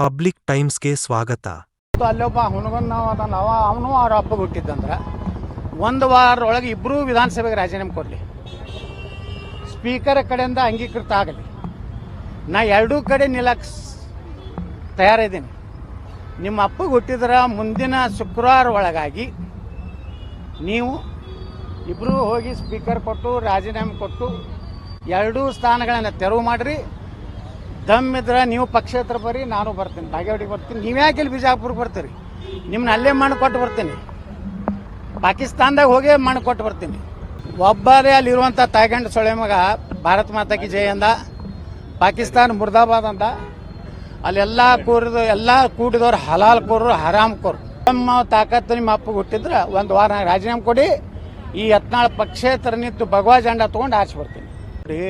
Public ಟೈಮ್ಸ್ಗೆ ಸ್ವಾಗತ. ಅಲ್ಲೊಬ್ಬ ಹುನಗನ್ ಅವನು ಅವ್ರ ಅಪ್ಪಗೆ ಹುಟ್ಟಿದ್ದಂದ್ರೆ ಒಂದು ವಾರದೊಳಗೆ ಇಬ್ಬರೂ ವಿಧಾನಸಭೆಗೆ ರಾಜೀನಾಮೆ ಕೊಡಲಿ, ಸ್ಪೀಕರ್ ಕಡೆಯಿಂದ ಅಂಗೀಕೃತ ಆಗಲಿ. ನಾ ಎರಡೂ ಕಡೆ ನಿಲ್ಲಕ್ಕೆ ತಯಾರಿದ್ದೀನಿ. ನಿಮ್ಮ ಅಪ್ಪಗೆ ಹುಟ್ಟಿದ್ರೆ ಮುಂದಿನ ಶುಕ್ರವಾರ ಒಳಗಾಗಿ ನೀವು ಇಬ್ಬರೂ ಹೋಗಿ ಸ್ಪೀಕರ್ ಕೊಟ್ಟು ರಾಜೀನಾಮೆ ಕೊಟ್ಟು ಎರಡೂ ಸ್ಥಾನಗಳನ್ನು ತೆರವು ಮಾಡಿರಿ. ದಮ್ಮಿದ್ರೆ ನೀವು ಪಕ್ಷೇತರ ಬರ್ರಿ, ನಾನು ಬರ್ತೀನಿ, ಬಾಗೇವಾಡಿಗೆ ಬರ್ತೀನಿ. ನೀವ್ಯಾಕೆ ಇಲ್ಲಿ ಬಿಜಾಪುರಕ್ಕೆ ಬರ್ತೀರಿ? ನಿಮ್ಮನ್ನ ಅಲ್ಲೇ ಮಣ್ಣು ಕೊಟ್ಟು ಬರ್ತೀನಿ, ಪಾಕಿಸ್ತಾನದಾಗ ಹೋಗೇ ಮಣ್ಣು ಕೊಟ್ಟು ಬರ್ತೀನಿ. ಒಬ್ಬರೇ ಅಲ್ಲಿರುವಂಥ ತಾಯ್ಗಂಡ ಸೊಳೆ ಮಗ ಭಾರತ ಮಾತಾಕಿ ಜೈ ಅಂದ, ಪಾಕಿಸ್ತಾನ ಮುರ್ದಾಬಾದ್ ಅಂದ. ಅಲ್ಲೆಲ್ಲ ಕೂಡಿದವ್ರು ಹಲಾಲ್ ಕೋರು, ಹರಾಮ್ ಕೋರು. ನಮ್ಮ ತಾಕತ್ತು ನಿಮ್ಮ ಅಪ್ಪಗೆ ಹುಟ್ಟಿದ್ರೆ ಒಂದು ವಾರ ರಾಜೀನಾಮೆ ಕೊಡಿ, ಈ ಯತ್ನಾಳ್ ಪಕ್ಷೇತರ ನಿಂತು ಭಗವಾ ಜಂಡ ತೊಗೊಂಡು ಆಚೆ ಬರ್ತೀನಿ. ನೋಡಿ,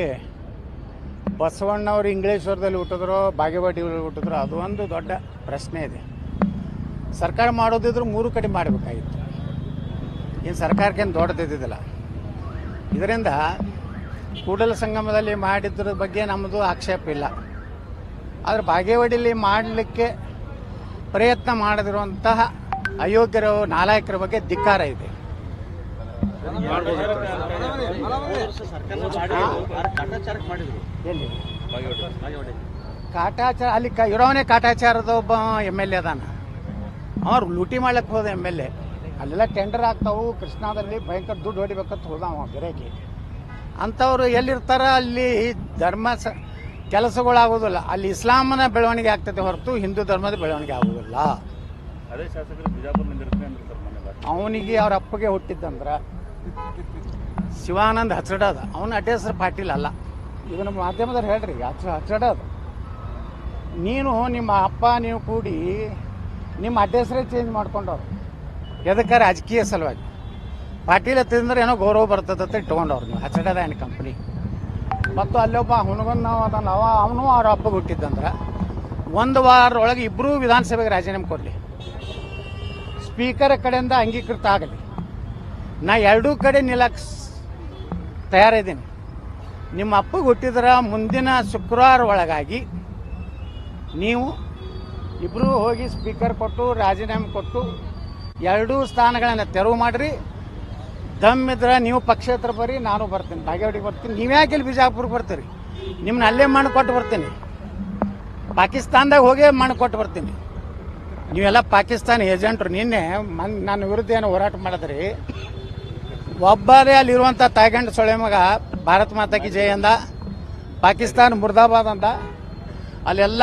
ಬಸವಣ್ಣವ್ರು ಇಂಗ್ಲೇಶ್ವರದಲ್ಲಿ ಹುಟ್ಟಿದ್ರು, ಬಾಗೇವಾಡಿಯಲ್ಲಿ ಹುಟ್ಟಿದ್ರು, ಅದು ಒಂದು ದೊಡ್ಡ ಪ್ರಶ್ನೆ ಇದೆ. ಸರ್ಕಾರ ಮಾಡೋದಿದ್ರು ಮೂರು ಕಡೆ ಮಾಡಬೇಕಾಗಿತ್ತು. ಏನು ಸರ್ಕಾರಕ್ಕೇನು ದೊಡ್ಡದಿದ್ದಿಲ್ಲ. ಇದರಿಂದ ಕೂಡಲ ಸಂಗಮದಲ್ಲಿ ಮಾಡಿದ್ರ ಬಗ್ಗೆ ನಮ್ಮದು ಆಕ್ಷೇಪ ಇಲ್ಲ. ಆದರೆ ಬಾಗೇವಾಡಿಯಲ್ಲಿ ಮಾಡಲಿಕ್ಕೆ ಪ್ರಯತ್ನ ಮಾಡದಿರುವಂತಹ ಅಯೋಗ್ಯರು, ನಾಲಾಯಕರ ಬಗ್ಗೆ ಧಿಕ್ಕಾರ ಇದೆ. ಕಾಟಾಚಾರ ಅಲ್ಲಿ ಇರೋವನೇ ಕಾಟಾಚಾರದ ಒಬ್ಬ MLA ಅದಾನ. ಅವ್ರು ಲೂಟಿ ಮಾಡ್ಲಿಕ್ಕೆ ಹೋದ MLA. ಅಲ್ಲೆಲ್ಲ ಟೆಂಡರ್ ಆಗ್ತಾವು, ಕೃಷ್ಣಾದಲ್ಲಿ ಭಯಂಕರ ದುಡ್ಡು ಹೊಡಿಬೇಕಂತ ಹೋದವ ಗಿರಾಕಿ. ಅಂಥವ್ರು ಎಲ್ಲಿರ್ತಾರ ಅಲ್ಲಿ ಧರ್ಮ ಕೆಲಸಗಳಾಗೋದಿಲ್ಲ. ಅಲ್ಲಿ ಇಸ್ಲಾಮನ ಬೆಳವಣಿಗೆ ಆಗ್ತದೆ ಹೊರತು ಹಿಂದೂ ಧರ್ಮದ ಬೆಳವಣಿಗೆ ಆಗೋದಿಲ್ಲ. ಅವನಿಗೆ ಅವ್ರ ಅಪ್ಪಗೆ ಹುಟ್ಟಿದ್ದಂದ್ರೆ ಶಿವಾನಂದ್ ಹಚ್ಚಡ ಅದ, ಅವನ ಅಡ್ಡ ಹೆಸರು ಪಾಟೀಲ್ ಅಲ್ಲ. ಇದನ್ನು ಮಾಧ್ಯಮದವ್ರು ಹೇಳ್ರಿ, ಹಚ್ಚಡ ಅದ. ನೀನು ನಿಮ್ಮ ಅಪ್ಪ ನೀವು ಕೂಡಿ ನಿಮ್ಮ ಅಡ್ಡ ಹೆಸರೇ ಚೇಂಜ್ ಮಾಡ್ಕೊಂಡವ್ರು. ಎದಕ್ಕೆ? ರಾಜಕೀಯ ಸಲುವಾಗಿ. ಪಾಟೀಲ್ ಹತ್ತಿದ್ರೆ ಏನೋ ಗೌರವ ಬರ್ತದಂತ ಇಟ್ಕೊಂಡವ್ರು ನೀವು ಹಚ್ಚಡದ ಏನು ಕಂಪ್ನಿ. ಮತ್ತು ಅಲ್ಲೊಬ್ಬ ಹುನಗನ್ ಅವನು ಅವ್ರ ಅಪ್ಪಗೆ ಹುಟ್ಟಿದ್ದಂದ್ರೆ ಒಂದು ವಾರದೊಳಗೆ ಇಬ್ಬರೂ ವಿಧಾನಸಭೆಗೆ ರಾಜೀನಾಮೆ ಕೊಡಲಿ, ಸ್ಪೀಕರ್ ಕಡೆಯಿಂದ ಅಂಗೀಕೃತ ಆಗಲಿ. ನಾ ಎರಡೂ ಕಡೆ ನಿಲ್ಲಕ್ಕೆ ತಯಾರಿದ್ದೀನಿ. ನಿಮ್ಮ ಅಪ್ಪಗೆ ಹುಟ್ಟಿದ್ರೆ ಮುಂದಿನ ಶುಕ್ರವಾರ ಒಳಗಾಗಿ ನೀವು ಇಬ್ಬರೂ ಹೋಗಿ ಸ್ಪೀಕರ್ ಕೊಟ್ಟು ರಾಜೀನಾಮೆ ಕೊಟ್ಟು ಎರಡೂ ಸ್ಥಾನಗಳನ್ನು ತೆರವು ಮಾಡಿರಿ. ದಮ್ಮಿದ್ರೆ ನೀವು ಪಕ್ಷೇತರ ಬರ್ರಿ, ನಾನು ಬರ್ತೀನಿ, ಬಾಗೇವಾಡಿಗೆ ಬರ್ತೀನಿ. ನೀವ್ಯಾಕೆ ಇಲ್ಲಿ ಬಿಜಾಪುರಕ್ಕೆ ಬರ್ತೀರಿ? ನಿಮ್ಮನ್ನ ಅಲ್ಲೇ ಮಣ್ಣು ಕೊಟ್ಟು ಬರ್ತೀನಿ, ಪಾಕಿಸ್ತಾನದಾಗ ಹೋಗೇ ಮಣ್ಣು ಕೊಟ್ಟು ಬರ್ತೀನಿ. ನೀವೆಲ್ಲ ಪಾಕಿಸ್ತಾನ ಏಜೆಂಟ್ರು. ನಿನ್ನೆ ನನ್ನ ವಿರುದ್ಧ ಏನೋ ಹೋರಾಟ ಮಾಡಿದ್ರಿ. ಒಬ್ಬರೇ ಅಲ್ಲಿರುವಂಥ ತಾಯ್ಗಂಡ ಸೊಳೆ ಮಗ ಭಾರತ ಮಾತಾಕಿ ಜೈ ಅಂದ, ಪಾಕಿಸ್ತಾನ ಮುರ್ದಾಬಾದ್ ಅಂದ. ಅಲ್ಲೆಲ್ಲ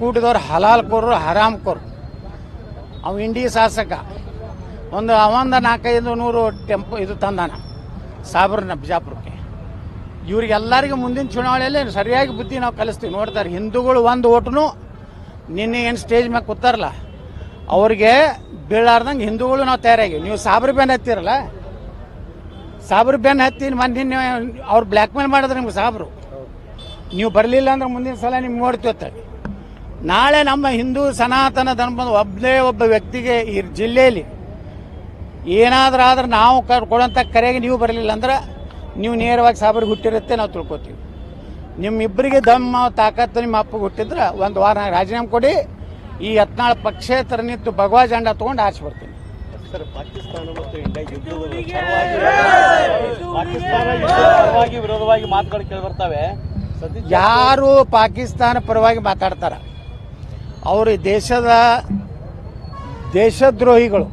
ಕೂಡಿದವ್ರು ಹಲಾಲ್ ಕೋರು, ಹರಾಮ್ ಕೋರು. ಅವ ಇಂಡಿ ಶಾಸಕ ಒಂದು 400-500 ಟೆಂಪೋ ಇದು ತಂದಾನ ಸಾಬ್ರನ್ನ ಬಿಜಾಪುರಕ್ಕೆ. ಇವ್ರಿಗೆಲ್ಲರಿಗೂ ಮುಂದಿನ ಚುನಾವಣೆಯಲ್ಲಿ ಸರಿಯಾಗಿ ಬುದ್ಧಿ ನಾವು ಕಲಿಸ್ತೀವಿ. ನೋಡ್ತಾರೆ, ಹಿಂದೂಗಳು ಒಂದು ಓಟನು ನಿನ್ನೆ ಏನು ಸ್ಟೇಜ್ ಮ್ಯಾಗ ಕೂತಾರಲ್ಲ ಅವ್ರಿಗೆ ಬೀಳಾರ್ದಂಗೆ ಹಿಂದೂಗಳು ನಾವು ತಯಾರಾಗಿವಿ. ನೀವು ಸಾಬ್ರ ಬೆನ್ ಹತ್ತಿರಲ್ಲ, ಸಾಬ್ರ ಬೆನ್ ಹತ್ತಿ ನಿನ್ನೆ ಅವ್ರು ಬ್ಲ್ಯಾಕ್ ಮೇಲ್ ಮಾಡಿದ್ರೆ ನಿಮ್ಗೆ ಸಾಬ್ರು. ನೀವು ಬರಲಿಲ್ಲ ಅಂದ್ರೆ ಮುಂದಿನ ಸಲ ನಿಮ್ಗೆ ನೋಡ್ತೀವಿ. ನಾಳೆ ನಮ್ಮ ಹಿಂದೂ ಸನಾತನ ಧರ್ಮದ ಒಬ್ಬ ವ್ಯಕ್ತಿಗೆ ಈ ಜಿಲ್ಲೆಯಲ್ಲಿ ಏನಾದರೂ ಆದ್ರೆ ನಾವು ಕೊಡೋಂಥ ಕರೆಗೆ ನೀವು ಬರಲಿಲ್ಲ ಅಂದ್ರೆ ನೀವು ನೇರವಾಗಿ ಸಾಬ್ರಿಗೆ ಹುಟ್ಟಿರುತ್ತೆ ನಾವು ತಿಳ್ಕೊತೀವಿ. ನಿಮ್ಮಿಬ್ಬರಿಗೆ ದಮ್ಮ ತಾಕತ್ತು ನಿಮ್ಮ ಅಪ್ಪಗೆ ಹುಟ್ಟಿದ್ರೆ ಒಂದು ವಾರ ರಾಜೀನಾಮೆ ಕೊಡಿ, ಈ ಯತ್ನಾಳ್ ಪಕ್ಷೇತರ ನಿಂತು ಭಗವಾ ಜಂಡ ತೊಗೊಂಡು ಆಚೆ ಬರ್ತೀನಿ. ಪಾಕಿಸ್ತಾನ ಮತ್ತು ಇಂಡಿಯಾ ವಿರೋಧವಾಗಿ ಮಾತುಗಳು ಕೇಳಿ ಬರ್ತವೆ. ಯಾರು ಪಾಕಿಸ್ತಾನ ಪರವಾಗಿ ಮಾತಾಡ್ತಾರ ಅವರು ದೇಶದ್ರೋಹಿಗಳು.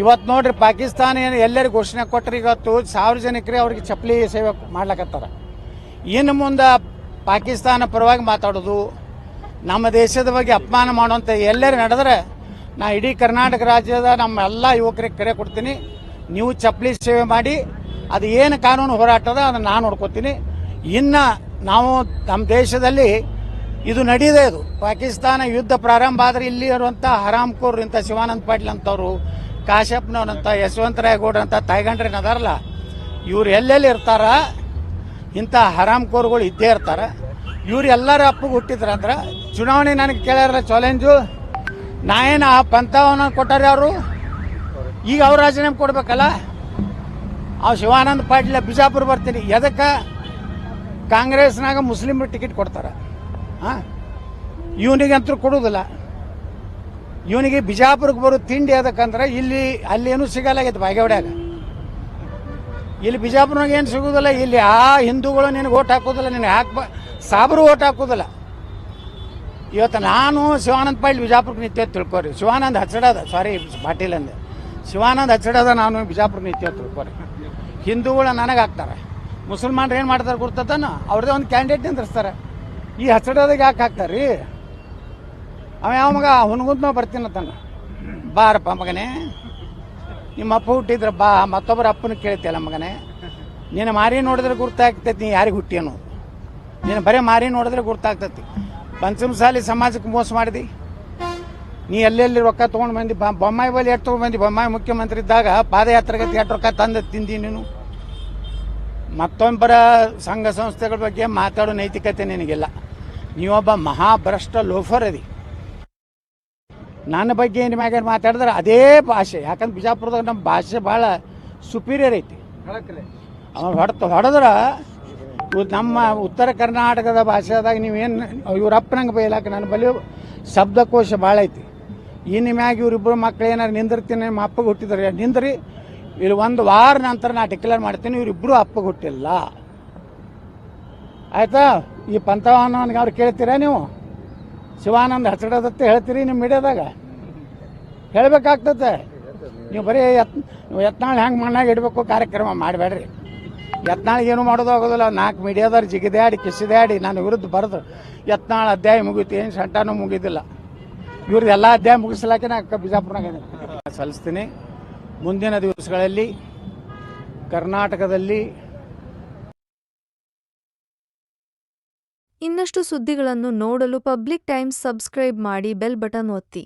ಇವತ್ತು ನೋಡ್ರಿ, ಪಾಕಿಸ್ತಾನ ಏನು ಎಲ್ಲರಿಗೂ ಘೋಷಣೆ ಕೊಟ್ಟರೆ ಇವತ್ತು ಸಾರ್ವಜನಿಕರೇ ಅವ್ರಿಗೆ ಚಪ್ಪಲಿ ಸೇವೆ ಮಾಡ್ಲಕತ್ತಾರ. ಇನ್ನು ಮುಂದೆ ಪಾಕಿಸ್ತಾನ ಪರವಾಗಿ ಮಾತಾಡೋದು, ನಮ್ಮ ದೇಶದ ಬಗ್ಗೆ ಅಪಮಾನ ಮಾಡುವಂಥ ಎಲ್ಲರೂ ನಡೆದ್ರೆ ನಾ ಇಡೀ ಕರ್ನಾಟಕ ರಾಜ್ಯದ ನಮ್ಮ ಎಲ್ಲ ಯುವಕರಿಗೆ ಕರೆ ಕೊಡ್ತೀನಿ. ನೀವು ಚಪ್ಪಲಿ ಸೇವೆ ಮಾಡಿ, ಅದು ಏನು ಕಾನೂನು ಹೋರಾಟದ ಅದನ್ನು ನಾನು ನೋಡ್ಕೊತೀನಿ. ಇನ್ನು ನಾವು ನಮ್ಮ ದೇಶದಲ್ಲಿ ಇದು ನಡೆಯದೆ, ಇದು ಪಾಕಿಸ್ತಾನ ಯುದ್ಧ ಪ್ರಾರಂಭ ಆದರೆ ಇಲ್ಲಿ ಇರುವಂಥ ಹರಾಮ್ಕೋರ್ ಇಂಥ ಶಿವಾನಂದ ಪಾಟೀಲ್ ಅಂತವ್ರು, ಕಾಶ್ಯಪ್ನವ್ರಂಥ, ಯಶವಂತರಾಯಗೌಡ್ರಂಥ ತಾಯ್ಗಂಡ್ರೇನದಾರಲ್ಲ, ಇವ್ರು ಎಲ್ಲೆಲ್ಲಿ ಇರ್ತಾರ ಇಂಥ ಹರಾಮ್ಕೋರ್ಗಳು ಇದ್ದೇ ಇರ್ತಾರೆ. ಇವ್ರು ಎಲ್ಲರ ಅಪ್ಪಗೆ ಹುಟ್ಟಿದ್ರಂದ್ರೆ ಚುನಾವಣೆ ನನಗೆ ಕೇಳ್ಯಾರ ಚಾಲೆಂಜು. ನಾ ಏನು ಆ ಪಂಥವನ್ನ ಕೊಟ್ಟಾರೆ ಅವರು, ಈಗ ಅವ್ರು ರಾಜೀನಾಮೆ ಕೊಡ್ಬೇಕಲ್ಲ. ಅವ್ ಶಿವಾನಂದ ಪಾಟೀಲ್ ಬಿಜಾಪುರ ಬರ್ತೀನಿ. ಎದಕ್ಕೆ? ಕಾಂಗ್ರೆಸ್ನಾಗ ಮುಸ್ಲಿಮ್ರು ಟಿಕೆಟ್ ಕೊಡ್ತಾರೆ. ಹಾಂ, ಇವನಿಗಂತೂ ಕೊಡೋದಿಲ್ಲ. ಇವನಿಗೆ ಬಿಜಾಪುರಕ್ಕೆ ಬರೋ ತಿಂಡಿ ಅದಕ್ಕಂದ್ರೆ ಅಲ್ಲೇನು ಸಿಗಲ್ಲಾಗೈತೆ ಬಾಗೇವಾಡ್ಯಾಗ. ಇಲ್ಲಿ ಬಿಜಾಪುರನಾಗ ಏನು ಸಿಗೋದಿಲ್ಲ. ಇಲ್ಲಿ ಹಿಂದೂಗಳು ನಿನಗೆ ಓಟ್ ಹಾಕೋದಿಲ್ಲ, ನಿನಗೆ ಸಾಬ್ರು ಓಟ್ ಹಾಕೋದಿಲ್ಲ. ಇವತ್ತು ನಾನು ಶಿವಾನಂದ ಪಾಟೀಲ್ ಬಿಜಾಪುರಕ್ಕೆ ನಿತ್ಯ ತಿಳ್ಕೊರಿ. ಶಿವಾನಂದ್ ಹಚ್ಚಡದ, ಸಾರಿ ಪಾಟೀಲ್ ಅಂದೆ, ಶಿವಾನಂದ್ ಹಚ್ಚಡದ, ನಾನು ಬಿಜಾಪುರಕ್ಕೆ ನಿತ್ಯ ತಿಳ್ಕೊರಿ. ಹಿಂದೂಗಳು ನನಗೆ ಹಾಕ್ತಾರೆ, ಮುಸಲ್ಮಾನ್ರು ಏನು ಮಾಡ್ತಾರೆ ಗೊತ್ತದನ, ಅವ್ರದ್ದೇ ಒಂದು ಕ್ಯಾಂಡಿಡೇಟ್ ನಿಂದಿರ್ಸ್ತಾರೆ. ಈ ಹಚ್ಚಡದಾಗ ಯಾಕೆ ಹಾಕ್ತಾರೆ ರೀ? ಅವ ಯಾವ ಮಗ ಹುನ್ಗುಂದ್ ನಾವು ಬರ್ತೀನತ್ತಾನ, ಬಾರಪ್ಪ ಮಗನೇ, ನಿಮ್ಮ ಅಪ್ಪ ಹುಟ್ಟಿದ್ರೆ ಬಾ, ಮತ್ತೊಬ್ಬರ ಅಪ್ಪನ ಕೇಳ್ತಿಯಲ್ಲ ಮಗನೇ, ನೀನು ಮಾರಿ ನೋಡಿದ್ರೆ ಗುರ್ತಾಗ್ತೈತಿ ನೀ ಯಾರಿಗೆ ಹುಟ್ಟಿ ಅನ್ನೋದು. ನೀನು ಬರೀ ಮಾರಿ ನೋಡಿದ್ರೆ ಗುರ್ತಾಗ್ತೈತಿ. ಪಂಚಮಸಾಲಿ ಸಮಾಜಕ್ಕೆ ಮೋಸ ಮಾಡಿದಿ ನೀ. ಎಲ್ಲೆಲ್ಲಿ ರೊಕ್ಕ ತೊಗೊಂಡು ಬಂದು ಬೊಮ್ಮಾಯಿ ಬಲ್ಲಿ ಎಷ್ಟು ತೊಗೊಂಡು ಬಂದು, ಬೊಮ್ಮಾಯಿ ಮುಖ್ಯಮಂತ್ರಿ ಇದ್ದಾಗ ಪಾದಯಾತ್ರೆಗೆ ಎಷ್ಟು ರೊಕ್ಕ ತಂದು ತಿಂದಿ ನೀನು. ಮತ್ತೊಬ್ಬರ ಸಂಘ ಸಂಸ್ಥೆಗಳ ಬಗ್ಗೆ ಮಾತಾಡೋ ನೈತಿಕತೆ ನಿನಗಿಲ್ಲ. ನೀವೊಬ್ಬ ಮಹಾಭ್ರಷ್ಟ ಲೋಫರ್ ಅದಿ. ನನ್ನ ಬಗ್ಗೆ ನಿಮಗೆ ಮಾತಾಡಿದ್ರೆ ಅದೇ ಭಾಷೆ, ಯಾಕಂದ್ರೆ ಬಿಜಾಪುರದಾಗ ನಮ್ಮ ಭಾಷೆ ಭಾಳ ಸುಪೀರಿಯರ್ ಐತಿ. ಹೊಡೆದ್ರೆ ನಮ್ಮ ಉತ್ತರ ಕರ್ನಾಟಕದ ಭಾಷೆದಾಗ ನೀವೇನು ಇವ್ರಪ್ಪನಂಗೆ ಬೈಲಾಕ ನನ್ನ ಬಳಿ ಶಬ್ದಕೋಶ ಭಾಳ ಐತಿ. ಇನ್ನು ಮ್ಯಾಗ ಇವರಿಬ್ಬರು ಮಕ್ಳು ಏನಾರು ನಿಂದಿರ್ತೀನಿ, ನಿಮ್ಮ ಅಪ್ಪಗೆ ಹುಟ್ಟಿದ್ರೆ ನಿಂದ್ರಿ, ಇಲ್ಲಿ ಒಂದು ವಾರ ನಂತರ ನಾ ಡಿಕ್ಲೇರ್ ಮಾಡ್ತೀನಿ ಇವರಿಬ್ಬರು ಅಪ್ಪಗೆ ಹುಟ್ಟಿಲ್ಲ. ಆಯಿತಾ? ಈ ಪಂಥವನ್ನವನಿಗೆ ಅವ್ರು ಕೇಳ್ತೀರಾ ನೀವು? ಶಿವಾನಂದ ಹಚ್ಚಡದತ್ತೆ ಹೇಳ್ತೀರಿ ನಿಮ್ಮ ಮೀಡಿಯಾದಾಗ? ಹೇಳಬೇಕಾಗ್ತದೆ. ನೀವು ಬರೀ ಯತ್ನಾಳ್ ಹೆಂಗೆ ಮಣ್ಣಾಗ ಇಡಬೇಕು ಕಾರ್ಯಕ್ರಮ ಮಾಡಬೇಡ್ರಿ. ಯತ್ನಾಳಿಗೆ ಏನು ಮಾಡೋದು ಆಗೋದಿಲ್ಲ. 4 ಮೀಡಿಯಾದವ್ರು ಜಿಗಿದಾಡಿ ಕಿಸಿದಾಡಿ ನನ್ನ ವಿರುದ್ಧ ಬರೆದು ಯತ್ನಾಳ್ ಅಧ್ಯಾಯ ಮುಗೀತು, ಏನು ಸಂಟಾನೂ ಮುಗಿದಿಲ್ಲ. ಇವ್ರದ್ದು ಎಲ್ಲ ಅಧ್ಯಾಯ ಮುಗಿಸ್ಲಾಕೆ ನಾ ಬಿಜಾಪುರನಾಗ ಸಲ್ಲಿಸ್ತೀನಿ. ಮುಂದಿನ ದಿವಸಗಳಲ್ಲಿ ಕರ್ನಾಟಕದಲ್ಲಿ ಇನ್ನಷ್ಟು ಸುದ್ದಿಗಳನ್ನು ನೋಡಲು ಪಬ್ಲಿಕ್ ಟೈಮ್ಸ್ ಸಬ್ಸ್ಕ್ರೈಬ್ ಮಾಡಿ, ಬೆಲ್ ಬಟನ್ ಒತ್ತಿ.